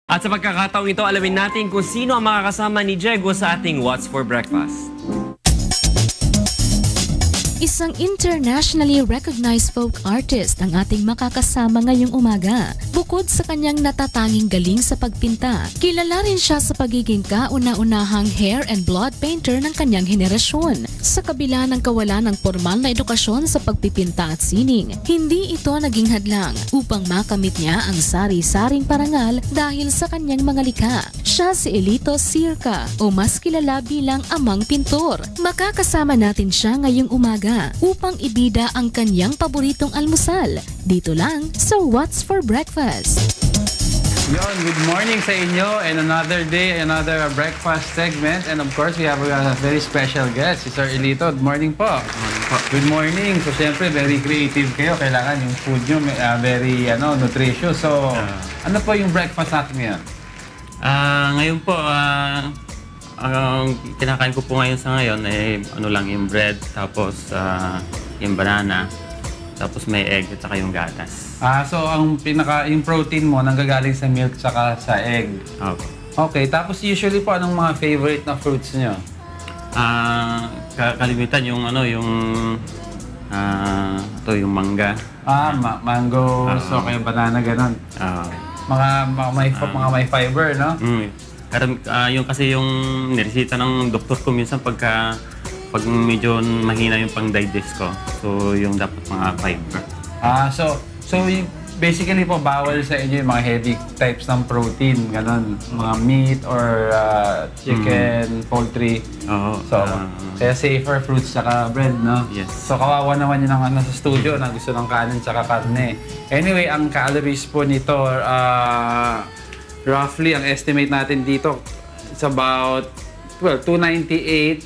At sa pagkakataong ito, alamin natin kung sino ang makakasama ni Diego sa ating What's for Breakfast. Isang internationally recognized folk artist ang ating makakasama ngayong umaga. Bukod sa kanyang natatanging galing sa pagpinta, kilala rin siya sa pagiging kauna-unahang hair and blood painter ng kanyang henerasyon. Sa kabila ng kawalan ng formal na edukasyon sa pagpipinta at sining, hindi ito naging hadlang upang makamit niya ang sari-saring parangal dahil sa kanyang mga likha. Siya si Elito Circa o mas kilala bilang Amang Pintor. Makakasama natin siya ngayong umaga upang ibida ang kanyang paboritong almusal. Dito lang sa What's for Breakfast. Yon, good morning sa inyo and another day, another breakfast segment. And of course, we have a very special guest, si Sir Elito. Good morning po. Good morning po. Good morning. So, siyempre, very creative kayo. Kailangan yung food nyo very nutritious. So, ano po yung breakfast natin ngayon? Ngayon po, ang kinakain ko po ngayon sa ngayon ay yung bread, tapos yung banana, tapos may egg at saka yung gatas. So yung protein mo nanggagaling sa milk saka sa egg. Okay. Okay, tapos usually po anong mga favorite na fruits niyo? Kalimitan yung yung manga. Mango, so yung banana ganon. Mga may fiber, no? Yung kasi yung niresita ng doktor ko minsan pag medyo mahina yung pang-digest ko. So yung dapat mga fiber. So basically po bawal sa inyo yung mga heavy types ng protein, ganon, mga meat or chicken, poultry. So kaya safer fruits saka bread, no? Yes. So kawawa naman yun ang sa studio na gusto ng kanin saka karne. Anyway, ang calories po nito roughly, ang estimate natin dito, it's about 298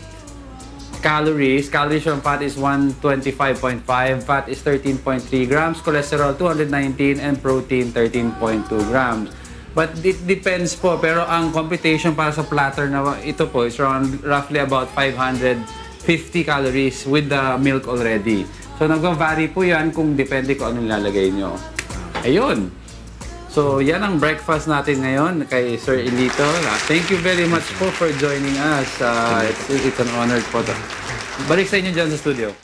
calories. Calories from fat is 125.5, fat is 13.3 grams, cholesterol 219, and protein 13.2 grams. But it depends po, pero ang computation para sa platter na ito po is around roughly about 550 calories with the milk already. So nag-vary po yan kung depende kung anong lalagay nyo. Ayun. So, yan ang breakfast natin ngayon kay Sir Elito. Thank you very much po for joining us. It's an honor po. Balik sa inyo dyan sa studio.